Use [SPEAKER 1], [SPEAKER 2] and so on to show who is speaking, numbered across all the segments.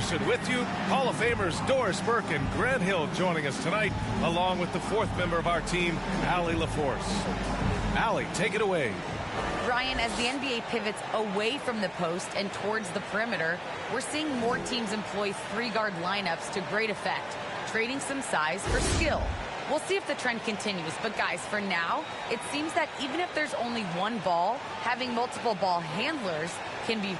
[SPEAKER 1] Station with you. Hall of Famers Doris Burke and Grant Hill joining us tonight, along with the fourth member of our team, Allie LaForce. Allie, take it away.
[SPEAKER 2] Ryan, as the NBA pivots away from the post and towards the perimeter, we're seeing more teams employ three-guard lineups to great effect, trading some size for skill. We'll see if the trend continues, but guys, for now, it seems that even if there's only one ball, having multiple ball handlers can be...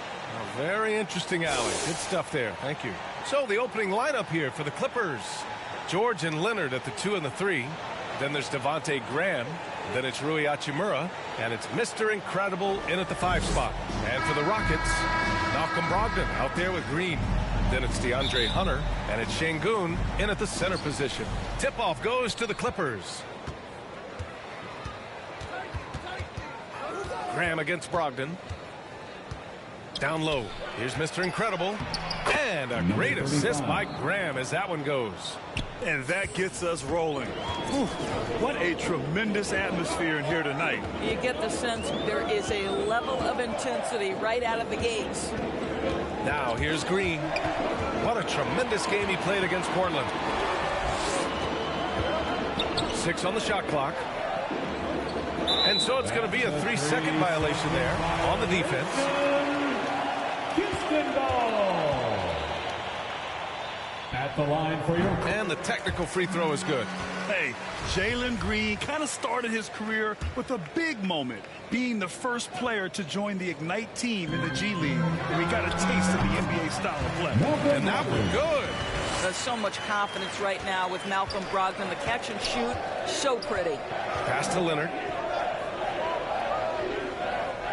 [SPEAKER 1] Very interesting, Allie. Good stuff there. Thank you. So the opening lineup here for the Clippers. George and Leonard at the 2 and the 3. Then there's Devontae Graham. Then it's Rui Hachimura. And it's Mr. Incredible in at the 5 spot. And for the Rockets, Malcolm Brogdon out there with Green. Then it's DeAndre Hunter. And it's Şengün in at the center position. Tip-off goes to the Clippers. Graham against Brogdon. Down low. Here's Mr. Incredible. And a great assist by Graham as that one goes.
[SPEAKER 3] And that gets us rolling. Whew, what a tremendous atmosphere in here tonight.
[SPEAKER 4] You get the sense there is a level of intensity right out of the gates.
[SPEAKER 1] Now here's Green. What a tremendous game he played against Portland. 6 on the shot clock. And so it's going to be a 3-second violation there on the defense.
[SPEAKER 5] At the line for you.
[SPEAKER 1] And the technical free throw is good.
[SPEAKER 3] Hey, Jalen Green kind of started his career with a big moment, being the first player to join the Ignite team in the G League. And we got a taste of the NBA style of play.
[SPEAKER 1] And that one good.
[SPEAKER 4] There's so much confidence right now with Malcolm Brogdon. The catch and shoot, so pretty.
[SPEAKER 1] Pass to Leonard.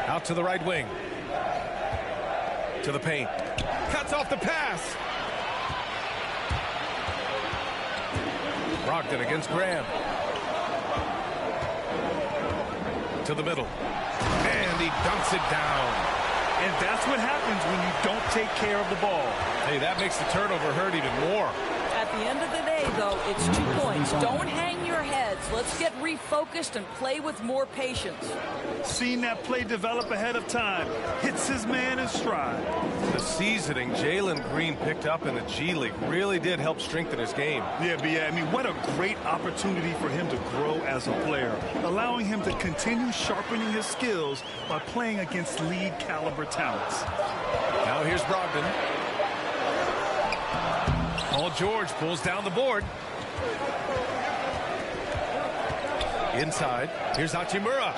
[SPEAKER 1] Out to the right wing. To the paint. Cuts off the pass. Brogdon against Graham. To the middle. And he dunks it down.
[SPEAKER 3] And that's what happens when you don't take care of the ball.
[SPEAKER 1] Hey, that makes the turnover hurt even more.
[SPEAKER 4] At the end of the day, though, it's 2 points. Don't hang your heads. Let's get refocused and play with more patience.
[SPEAKER 3] Seeing that play develop ahead of time, hits his man in stride.
[SPEAKER 1] The seasoning Jalen Green picked up in the G League really did help strengthen his game.
[SPEAKER 3] Yeah, but I mean, what a great opportunity for him to grow as a player, allowing him to continue sharpening his skills by playing against league caliber talents.
[SPEAKER 1] Now here's Brogdon. Paul George pulls down the board. Inside, here's Hachimura.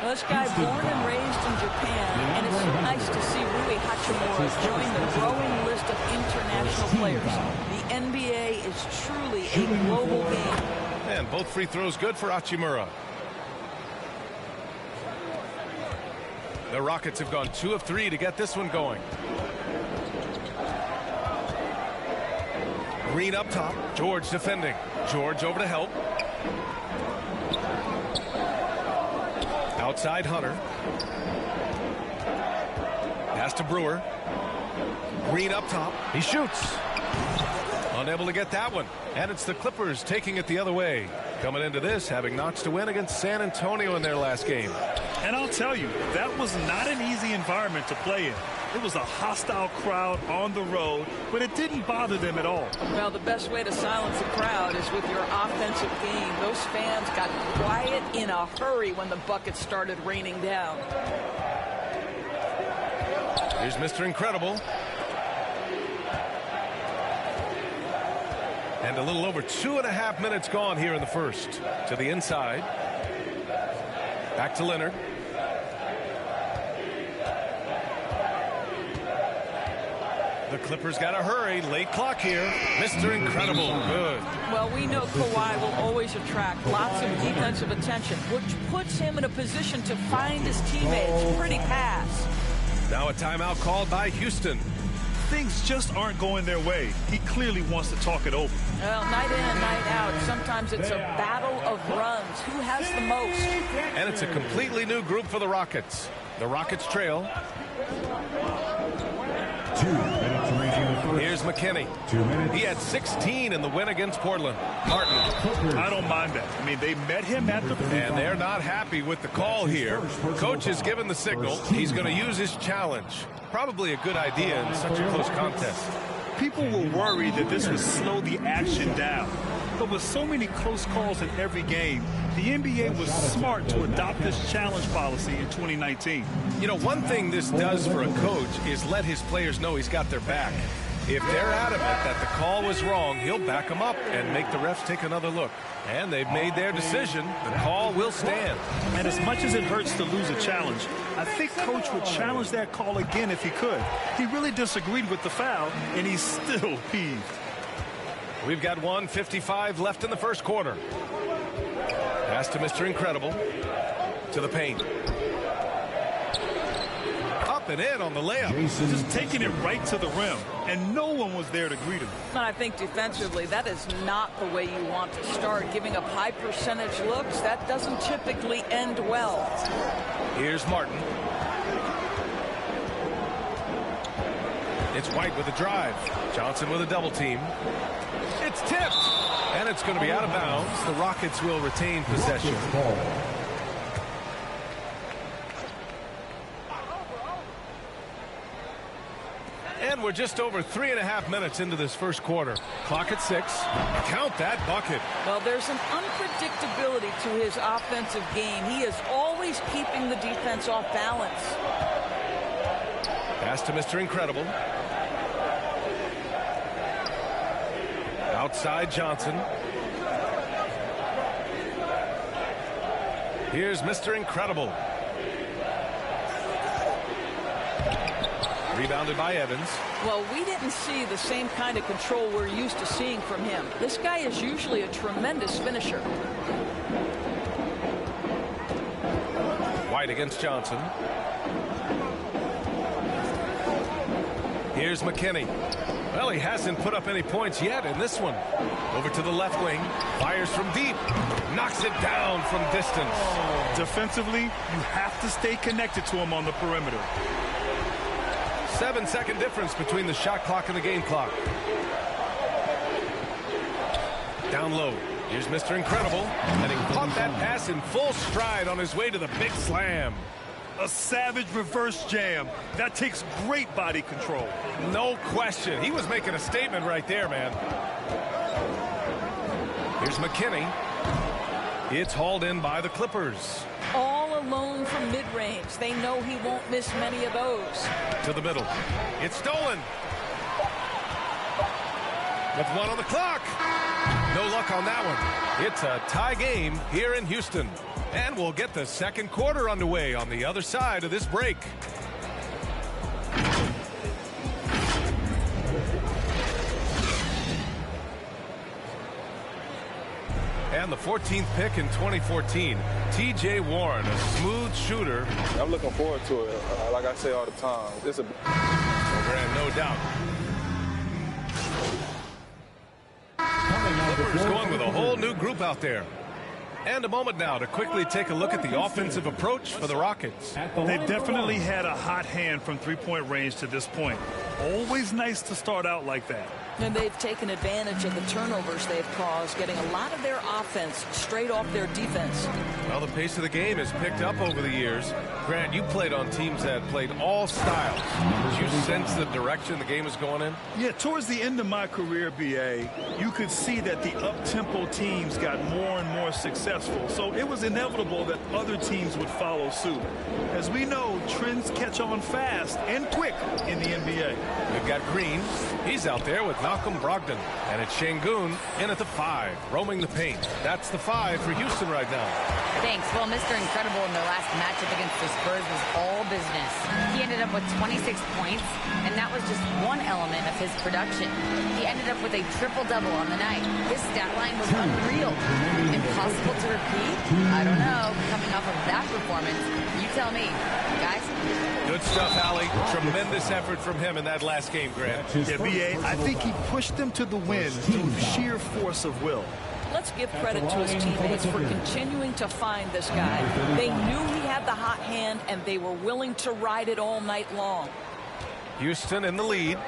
[SPEAKER 4] Well, this guy born and raised in Japan, and it's so nice to see Rui Hachimura join the growing list of international players. The NBA is truly a global game.
[SPEAKER 1] And both free throws good for Hachimura. The Rockets have gone 2 of 3 to get this one going. Green up top. George defending. George over to help. Outside Hunter. Pass to Brewer. Green up top. He shoots. Unable to get that one. And it's the Clippers taking it the other way. Coming into this, having notched a win against San Antonio in their last game.
[SPEAKER 3] And I'll tell you, that was not an easy environment to play in. It was a hostile crowd on the road, but it didn't bother them at all.
[SPEAKER 4] Well, the best way to silence a crowd is with your offensive game. Those fans got quiet in a hurry when the buckets started raining down.
[SPEAKER 1] Here's Mr. Incredible. And a little over 2.5 minutes gone here in the first. To the inside. Back to Leonard. The Clippers got to hurry. Late clock here. Mr. Incredible. Good.
[SPEAKER 4] Well, we know Kawhi will always attract lots of defensive attention, which puts him in a position to find his teammates. Pretty pass.
[SPEAKER 1] Now a timeout called by Houston.
[SPEAKER 3] Things just aren't going their way. He clearly wants to talk it over.
[SPEAKER 4] Well, night in and night out, sometimes it's a battle of runs. Who has the most?
[SPEAKER 1] And it's a completely new group for the Rockets. The Rockets trail.
[SPEAKER 5] 2 minutes remaining in the first.
[SPEAKER 1] Here's McKinney.
[SPEAKER 5] 2 minutes.
[SPEAKER 1] He had 16 in the win against Portland. Martin.
[SPEAKER 3] I don't mind that. I mean, they met him at the...
[SPEAKER 1] And they're not happy with the call here. Coach has given the signal. He's going to use his challenge. Probably a good idea in such a close contest.
[SPEAKER 3] People were worried that this would slow the action down. But with so many close calls in every game, the NBA was smart to adopt this challenge policy in 2019.
[SPEAKER 1] You know, one thing this does for a coach is let his players know he's got their back. If they're adamant that the call was wrong, he'll back them up and make the refs take another look. And they've made their decision. The call will stand.
[SPEAKER 3] And as much as it hurts to lose a challenge, I think Coach would challenge that call again if he could. He really disagreed with the foul, and he's still peeved.
[SPEAKER 1] We've got 1:55 left in the first quarter. Pass to Mr. Incredible. To the paint. Up and in on the layup.
[SPEAKER 3] Just taking it right to the rim, and no one was there to greet him.
[SPEAKER 4] And I think defensively, that is not the way you want to start. Giving up high percentage looks, that doesn't typically end well.
[SPEAKER 1] Here's Martin. It's White with a drive. Johnson with a double team. It's tipped. And it's going to be out of bounds. The Rockets will retain possession. And we're just over 3.5 minutes into this first quarter. Clock at 6. Count that bucket.
[SPEAKER 4] Well, there's an unpredictability to his offensive game. He is always keeping the defense off balance.
[SPEAKER 1] Pass to Mr. Incredible. Outside Johnson. Here's Mr. Incredible. Rebounded by Evans.
[SPEAKER 4] Well, we didn't see the same kind of control we're used to seeing from him. This guy is usually a tremendous finisher.
[SPEAKER 1] White against Johnson. Here's McKinney. Well, he hasn't put up any points yet in this one. Over to the left wing. Fires from deep. Knocks it down from distance.
[SPEAKER 3] Defensively, you have to stay connected to him on the perimeter.
[SPEAKER 1] 7-second difference between the shot clock and the game clock. Down low. Here's Mr. Incredible. And he caught that pass in full stride on his way to the big slam.
[SPEAKER 3] A savage reverse jam. That takes great body control.
[SPEAKER 1] No question. He was making a statement right there, man. Here's McKinney. It's hauled in by the Clippers.
[SPEAKER 4] All alone from mid-range. They know he won't miss many of those.
[SPEAKER 1] To the middle. It's stolen. With 1 on the clock. No luck on that one. It's a tie game here in Houston. And we'll get the second quarter underway on the other side of this break. And the 14th pick in 2014, T.J. Warren, a smooth shooter.
[SPEAKER 6] I'm looking forward to it. Like I say all the time, it's a
[SPEAKER 1] Grant, no doubt. Clippers going with a whole new group out there. And a moment now to quickly take a look at the offensive approach for the Rockets.
[SPEAKER 3] They definitely had a hot hand from three-point range to this point. Always nice to start out like that.
[SPEAKER 4] And they've taken advantage of the turnovers they've caused, getting a lot of their offense straight off their defense.
[SPEAKER 1] Well, the pace of the game has picked up over the years. Grant, you played on teams that played all styles. Did you sense the direction the game was going in?
[SPEAKER 3] Yeah, towards the end of my career, B.A., you could see that the up-tempo teams got more and more successful. So it was inevitable that other teams would follow suit. As we know, trends catch on fast and quick in the NBA.
[SPEAKER 1] We've got Green. He's out there with Malcolm Brogdon. And it's Şengün in at the 5, roaming the paint. That's the 5 for Houston right now.
[SPEAKER 2] Thanks. Well, Mr. Incredible in their last matchup against the Spurs was all business. He ended up with 26 points, and that was just one element of his production. He ended up with a triple-double on the night. His stat line was unreal. Impossible to repeat? I don't know. Coming off of that performance, you tell me. Guys?
[SPEAKER 1] Good stuff, Allie. Tremendous effort from him in that last game, Grant.
[SPEAKER 3] Yeah, B.A., I think he pushed them to the win through sheer force of will.
[SPEAKER 4] Let's give credit to his teammates for continuing to find this guy. They knew he had the hot hand, and they were willing to ride it all night long.
[SPEAKER 1] Houston in the lead.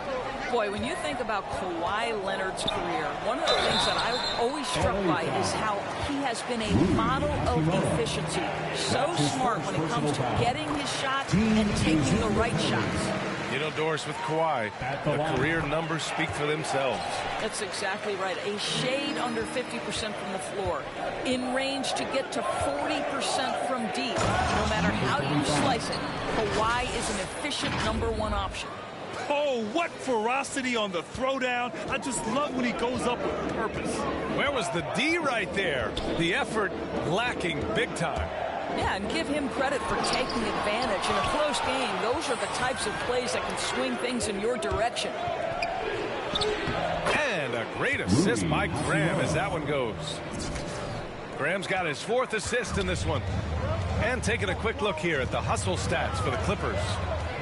[SPEAKER 4] Boy, when you think about Kawhi Leonard's career, one of the things that I'm always struck by is how he has been a model of efficiency. So smart when it comes to getting his shots and taking the right shots.
[SPEAKER 1] You know, Doris, with Kawhi, the career numbers speak for themselves.
[SPEAKER 4] That's exactly right. A shade under 50% from the floor. In range to get to 40% from deep. No matter how you slice it, Kawhi is an efficient #1 option.
[SPEAKER 3] Oh, what ferocity on the throwdown. I just love when he goes up with purpose.
[SPEAKER 1] Where was the D right there? The effort lacking big time.
[SPEAKER 4] Yeah, and give him credit for taking advantage. In a close game, those are the types of plays that can swing things in your direction.
[SPEAKER 1] And a great assist by Graham as that one goes. Graham's got his 4th assist in this one. And taking a quick look here at the hustle stats for the Clippers.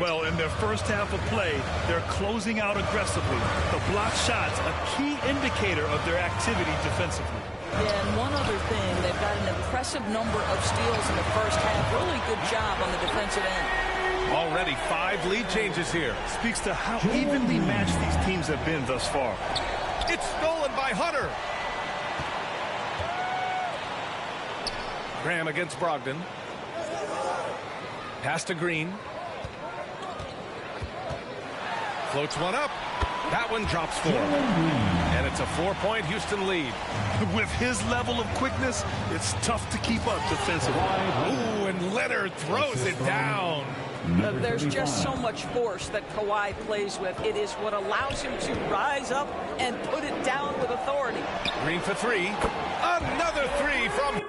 [SPEAKER 3] Well, in their first half of play, they're closing out aggressively. The block shots, a key indicator of their activity defensively.
[SPEAKER 4] Yeah, and one other thing, they've got an impressive number of steals in the first half. Really good job on the defensive end.
[SPEAKER 1] Already 5 lead changes here.
[SPEAKER 3] Speaks to how evenly matched these teams have been thus far.
[SPEAKER 1] It's stolen by Hunter. Graham against Brogdon. Pass to Green. Floats one up. That one drops for him. And it's a 4-point Houston lead.
[SPEAKER 3] With his level of quickness, it's tough to keep up defensively.
[SPEAKER 1] Ooh, and Leonard throws it down.
[SPEAKER 4] There's just so much force that Kawhi plays with. It is what allows him to rise up and put it down with authority.
[SPEAKER 1] Green for 3. Another 3 from...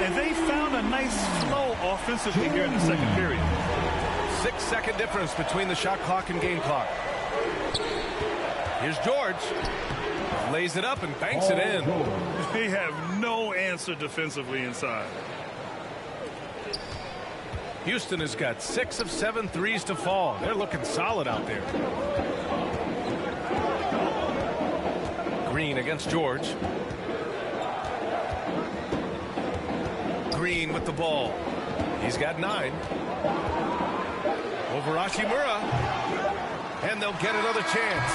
[SPEAKER 3] And they found a nice flow offensively here in the second period.
[SPEAKER 1] 6-second difference between the shot clock and game clock. Here's George. Lays it up and banks it in.
[SPEAKER 3] They have no answer defensively inside.
[SPEAKER 1] Houston has got 6 of 7 threes to fall. They're looking solid out there. Green against George. Green with the ball. He's got 9. Over Hachimura. And they'll get another chance.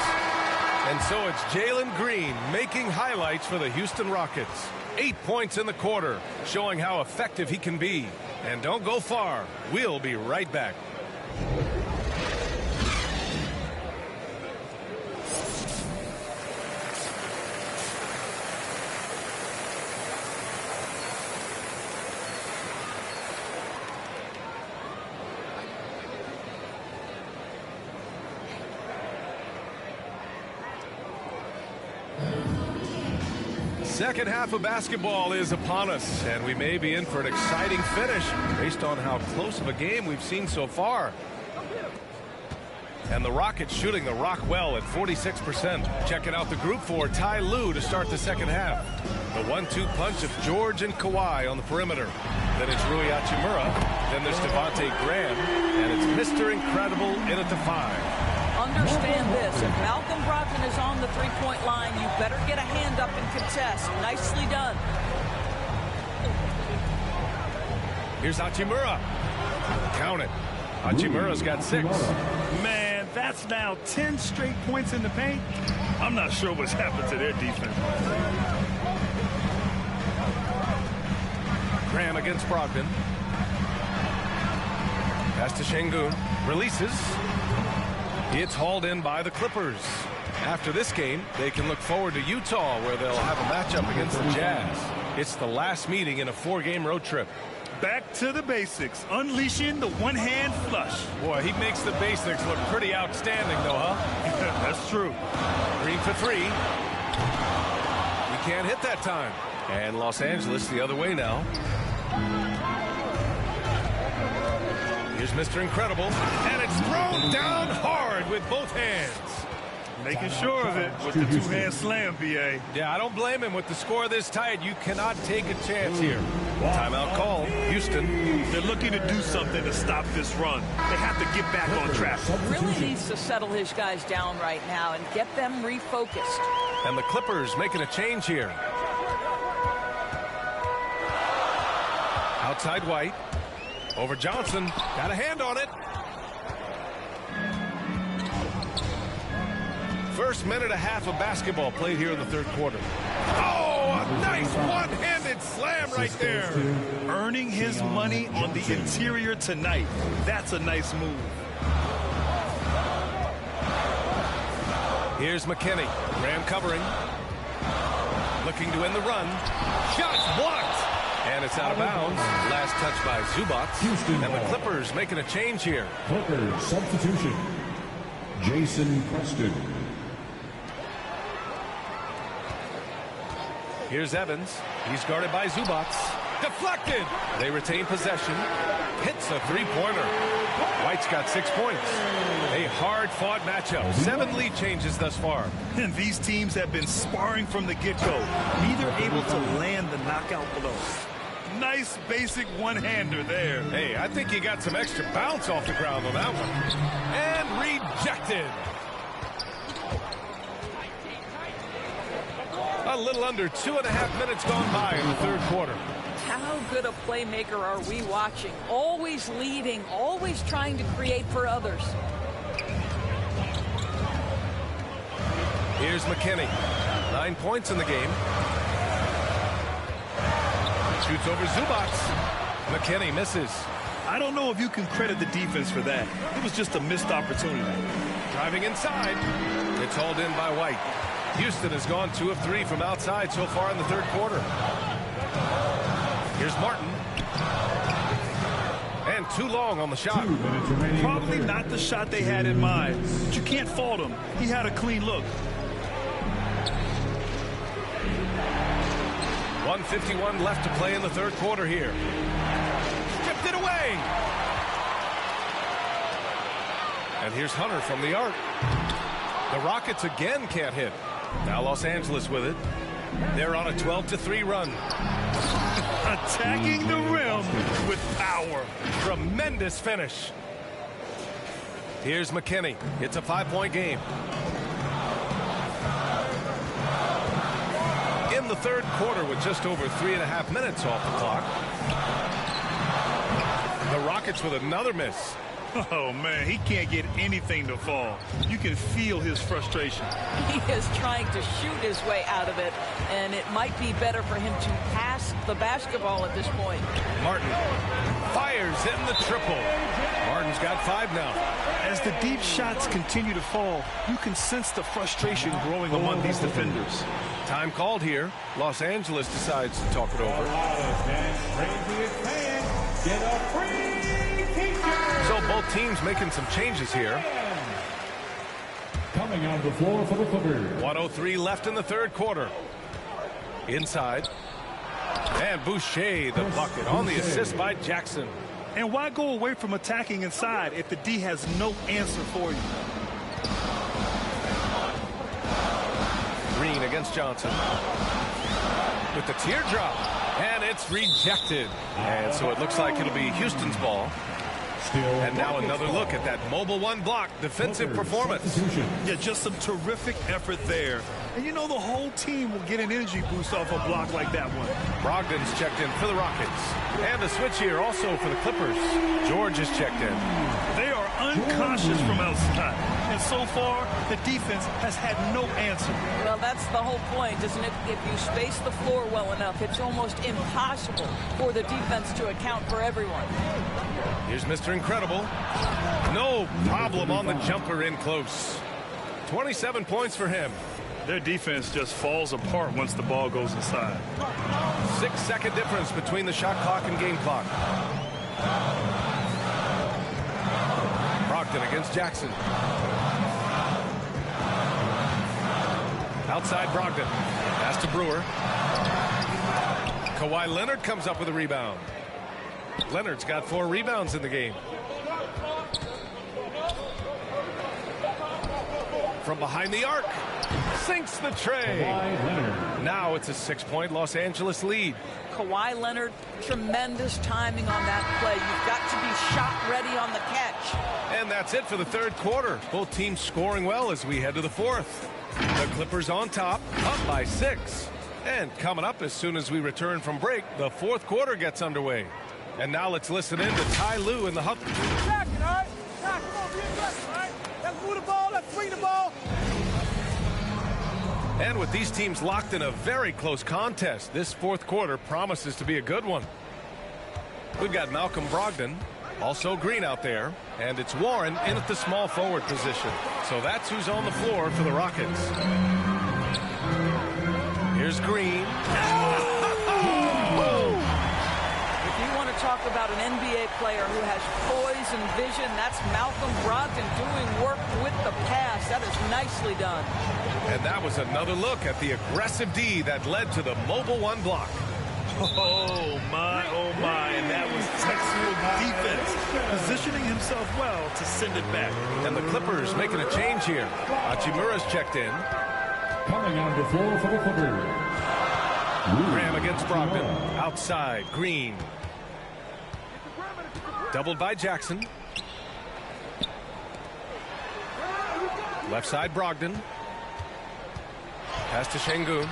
[SPEAKER 1] And so it's Jalen Green making highlights for the Houston Rockets. 8 points in the quarter, showing how effective he can be. And don't go far. We'll be right back. Second half of basketball is upon us, and we may be in for an exciting finish based on how close of a game we've seen so far. And the Rockets shooting the rock well at 46%. Checking out the group for Ty Lue to start the second half. The 1-2 punch of George and Kawhi on the perimeter. Then it's Rui Hachimura. Then there's Devontae Graham. And it's Mr. Incredible in at the 5.
[SPEAKER 4] Understand this. If Malcolm Brogdon is on the three-point line, you better get a hand up and contest. Nicely done.
[SPEAKER 1] Here's Hachimura. Count it. Hachimura's got 6.
[SPEAKER 3] Man, that's now 10 straight points in the paint. I'm not sure what's happened to their defense.
[SPEAKER 1] Graham against Brogdon. Pass to Şengün. Releases. It's hauled in by the Clippers. After this game, they can look forward to Utah, where they'll have a matchup against the Jazz. It's the last meeting in a 4-game road trip.
[SPEAKER 3] Back to the basics, unleashing the one-hand flush.
[SPEAKER 1] Boy, he makes the basics look pretty outstanding, though, huh?
[SPEAKER 3] That's true.
[SPEAKER 1] Green for 3. He can't hit that time. And Los Angeles the other way now. Here's Mr. Incredible, and it's thrown down hard with both hands.
[SPEAKER 3] Making sure of it with the two-hand slam, B.A.
[SPEAKER 1] Yeah, I don't blame him. With the score this tight, you cannot take a chance here. Timeout call. Houston.
[SPEAKER 3] They're looking to do something to stop this run. They have to get back on track.
[SPEAKER 4] Really needs to settle his guys down right now and get them refocused.
[SPEAKER 1] And the Clippers making a change here. Outside White. Over Johnson. Got a hand on it. First minute and a half of basketball played here in the third quarter. Oh, a nice one-handed slam right there.
[SPEAKER 3] Earning his money on the interior tonight. That's a nice move.
[SPEAKER 1] Here's McKinney. Graham covering. Looking to end the run. Shots blocked. And it's out of bounds. Last touch by Zubac. And the Clippers making a change here.
[SPEAKER 5] Clippers substitution. Jason Preston.
[SPEAKER 1] Here's Evans. He's guarded by Zubac. Deflected. They retain possession. Hits a three-pointer. White's got 6 points. A hard-fought matchup. 7 lead changes thus far.
[SPEAKER 3] And these teams have been sparring from the get-go. Neither able to land the knockout blow. Nice basic one-hander there.
[SPEAKER 1] Hey, I think he got some extra bounce off the ground on that one. And rejected. A little under 2.5 minutes gone by in the third quarter.
[SPEAKER 4] How good a playmaker are we watching? Always leading, always trying to create for others.
[SPEAKER 1] Here's McKinney. 9 points in the game. Shoots over Zubac. McKinney misses.
[SPEAKER 3] I don't know if you can credit the defense for that. It was just a missed opportunity.
[SPEAKER 1] Driving inside. It's hauled in by White. Houston has gone 2 of 3 from outside so far in the third quarter. Here's Martin. And too long on the shot.
[SPEAKER 3] Probably not the shot they had in mind. But you can't fault him. He had a clean look.
[SPEAKER 1] 1:51 left to play in the third quarter here. Stripped it away. And here's Hunter from the arc. The Rockets again can't hit. Now Los Angeles with it. They're on a 12-3 run.
[SPEAKER 3] Attacking the rim with power.
[SPEAKER 1] Tremendous finish. Here's McKinney. It's a 5-point game. In the third quarter with just over 3.5 minutes off the clock. The Rockets with another miss.
[SPEAKER 3] Oh, man, he can't get anything to fall. You can feel his frustration.
[SPEAKER 4] He is trying to shoot his way out of it, and it might be better for him to pass the basketball at this point.
[SPEAKER 1] Martin fires in the triple. Martin's got 5 now.
[SPEAKER 3] As the deep shots continue to fall, you can sense the frustration growing among these defenders.
[SPEAKER 1] Time called here. Los Angeles decides to talk it over. So both teams making some changes here.
[SPEAKER 5] Coming on the floor for the Clippers.
[SPEAKER 1] 1:03 left in the third quarter. Inside. And Boucher, the bucket, on the assist by Jackson.
[SPEAKER 3] And why go away from attacking inside if the D has no answer for you?
[SPEAKER 1] Green against Johnson. With the teardrop. And it's rejected. And so it looks like it'll be Houston's ball. And now another look at that mobile one block defensive performance.
[SPEAKER 3] Yeah, just some terrific effort there. And you know the whole team will get an energy boost off a block like that one.
[SPEAKER 1] Brogdon's checked in for the Rockets. And a switch here also for the Clippers. George is checked in.
[SPEAKER 3] They are uncautious from outside. And so far, the defense has had no answer.
[SPEAKER 4] Well, that's the whole point, isn't it? If you space the floor well enough, it's almost impossible for the defense to account for everyone.
[SPEAKER 1] Here's Mr. Incredible. No problem on the jumper in close. 27 points for him.
[SPEAKER 3] Their defense just falls apart once the ball goes inside.
[SPEAKER 1] 6-second difference between the shot clock and game clock. Brogdon against Jackson. Outside Brogdon. Pass to Brewer. Kawhi Leonard comes up with a rebound. Leonard's got 4 rebounds in the game. From behind the arc. Sinks the tray. Now it's a 6-point Los Angeles lead.
[SPEAKER 4] Kawhi Leonard, tremendous timing on that play. You've got to be shot ready on the catch.
[SPEAKER 1] And that's it for the third quarter. Both teams scoring well as we head to the fourth. The Clippers on top, up by 6. And coming up as soon as we return from break, the fourth quarter gets underway. And now let's listen in to Ty Lue in the huddle.
[SPEAKER 7] Let's move the ball. Let's swing the ball.
[SPEAKER 1] And with these teams locked in a very close contest, this fourth quarter promises to be a good one. We've got Malcolm Brogdon, also Green out there, and it's Warren in at the small forward position. So that's who's on the floor for the Rockets. Here's Green.
[SPEAKER 4] Talk about an NBA player who has poise and vision. That's Malcolm Brogdon doing work with the pass. That is nicely done.
[SPEAKER 1] And that was another look at the aggressive D that led to the mobile one block.
[SPEAKER 3] Oh, my. And that was textbook defense. Positioning himself well to send it back.
[SPEAKER 1] And the Clippers making a change here. Hachimura's checked in.
[SPEAKER 5] Coming on the floor for the Clippers.
[SPEAKER 1] Graham against Brogdon. Outside, Green. Doubled by Jackson. Left side, Brogdon. Pass to Şengün.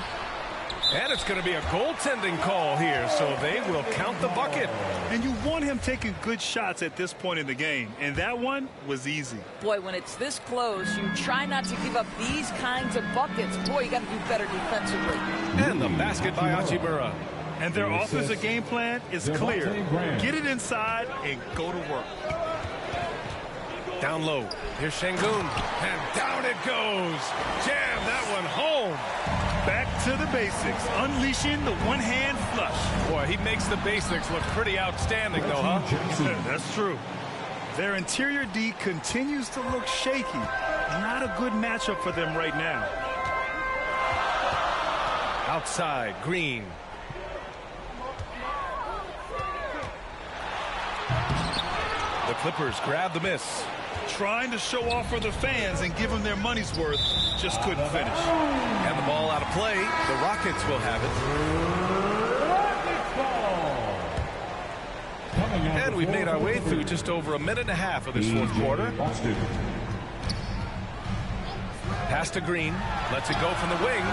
[SPEAKER 1] And it's going to be a goaltending call here, so they will count the bucket.
[SPEAKER 3] And you want him taking good shots at this point in the game, and that one was easy.
[SPEAKER 4] Boy, when it's this close, you try not to give up these kinds of buckets. Boy, you got to do better defensively.
[SPEAKER 1] And the basket by Hachimura.
[SPEAKER 3] And their offensive game plan is clear. Get it inside and go to work.
[SPEAKER 1] Down low. Here's Şengün. And down it goes. Jam that one home.
[SPEAKER 3] Back to the basics. Unleashing the one-hand flush.
[SPEAKER 1] Boy, he makes the basics look pretty outstanding, though, huh?
[SPEAKER 3] That's true. Their interior D continues to look shaky. Not a good matchup for them right now.
[SPEAKER 1] Outside, Green. The Clippers grab the miss.
[SPEAKER 3] Trying to show off for the fans and give them their money's worth. Just couldn't finish.
[SPEAKER 1] And the ball out of play. The Rockets will have it. And we've made our way through just over a minute and a half of this fourth quarter. Pass to Green. Lets it go from the wing.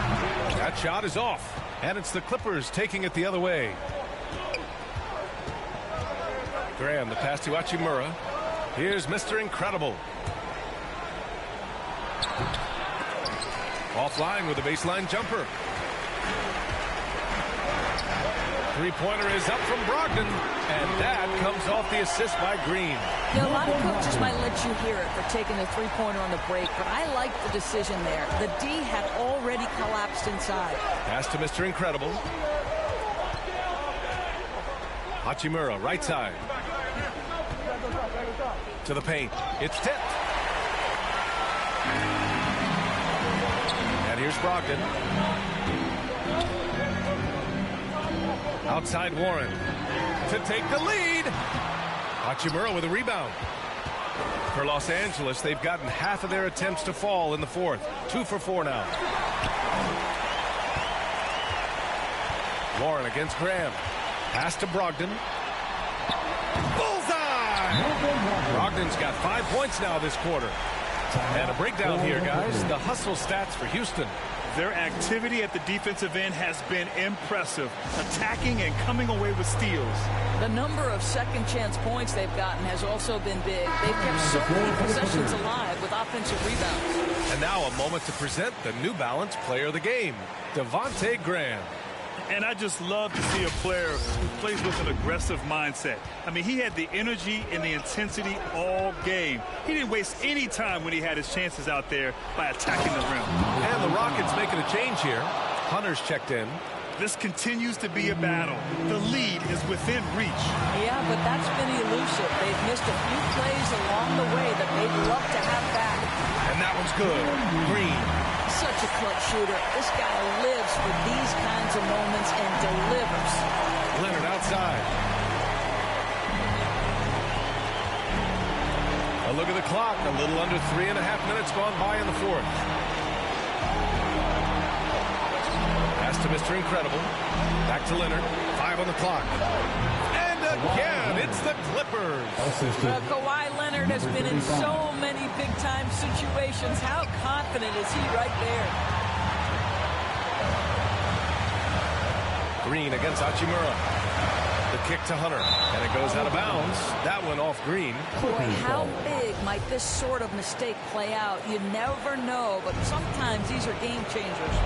[SPEAKER 1] That shot is off. And it's the Clippers taking it the other way. Graham, the pass to Hachimura. Here's Mr. Incredible. Offline with a baseline jumper. Three-pointer is up from Brogdon. And that comes off the assist by Green.
[SPEAKER 4] Yeah, a lot of coaches might let you hear it for taking a three-pointer on the break, but I like the decision there. The D had already collapsed inside.
[SPEAKER 1] Pass to Mr. Incredible. Hachimura, right side. To the paint. It's tipped. And here's Brogdon. Outside Warren to take the lead. Hachimura with a rebound. For Los Angeles, they've gotten half of their attempts to fall in the fourth. 2 for 4 now. Warren against Graham. Pass to Brogdon. Bullseye! Brogdon's got 5 points now this quarter. And a breakdown here, guys. The hustle stats for Houston.
[SPEAKER 3] Their activity at the defensive end has been impressive, attacking and coming away with steals.
[SPEAKER 4] The number of second chance points they've gotten has also been big. They've kept so many possessions alive with offensive rebounds.
[SPEAKER 1] And now a moment to present the New Balance Player of the Game, Devontae Graham.
[SPEAKER 3] And I just love to see a player who plays with an aggressive mindset. I mean, he had the energy and the intensity all game. He didn't waste any time when he had his chances out there by attacking the rim.
[SPEAKER 1] And the Rockets making a change here. Hunter's checked in.
[SPEAKER 3] This continues to be a battle. The lead is within reach.
[SPEAKER 4] Yeah, but that's been elusive. They've missed a few plays along the way that they'd love to have back.
[SPEAKER 1] And that one's good. Green.
[SPEAKER 4] Such a clutch shooter. This guy lives for these kinds of moments and delivers.
[SPEAKER 1] Leonard outside. A look at the clock. A little under 3.5 minutes gone by in the fourth. Pass to Mr. Incredible. Back to Leonard. 5 on the clock. And again, it's the Clippers.
[SPEAKER 4] Kawhi Leonard has been in so many big-time situations. How confident is he right there?
[SPEAKER 1] Green against Hachimura. The kick to Hunter. And it goes out of bounds. That one off Green.
[SPEAKER 4] Boy, how big might this sort of mistake play out? You never know, but sometimes these are game changers.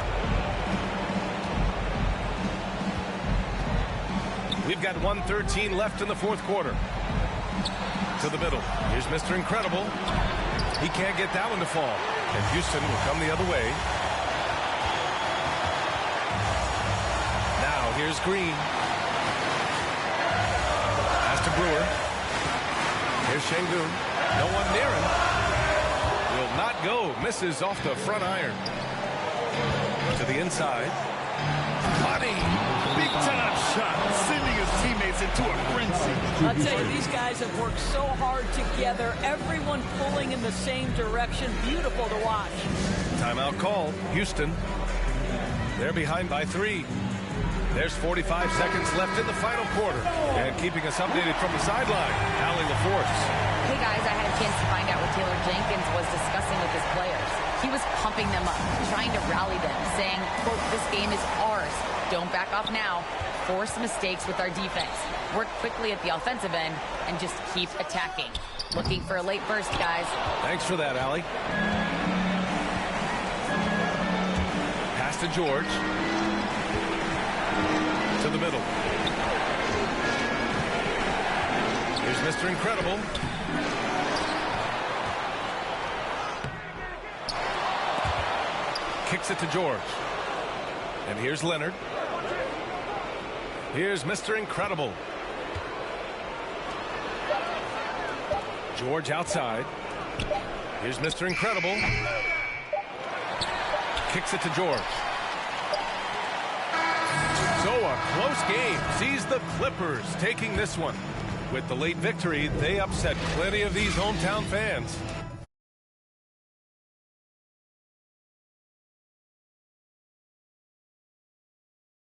[SPEAKER 1] We've got 1:13 left in the fourth quarter. To the middle. Here's Mr. Incredible. He can't get that one to fall. And Houston will come the other way. Now here's Green. Pass to Brewer. Here's Şengün. No one near him. Will not go. Misses off the front iron. To the inside. Money.
[SPEAKER 3] Big time shot, sending his teammates into a frenzy.
[SPEAKER 4] I'll tell you, these guys have worked so hard together. Everyone pulling in the same direction. Beautiful to watch.
[SPEAKER 1] Timeout call. Houston. They're behind by 3. There's 45 seconds left in the final quarter. And keeping us updated from the sideline, Allie LaForce.
[SPEAKER 2] Hey guys, I had a chance to find out what Taylor Jenkins was discussing with his players. He was pumping them up, trying to rally them, saying, quote, "This game is ours. Don't back off now. Force mistakes with our defense. Work quickly at the offensive end and just keep attacking." Looking for a late burst, guys.
[SPEAKER 1] Thanks for that, Allie. Pass to George. To the middle. Here's Mr. Incredible. Kicks it to George. And here's Leonard. Here's Mr. Incredible. George outside. Here's Mr. Incredible. Kicks it to George. So a close game sees the Clippers taking this one. With the late victory, they upset plenty of these hometown fans.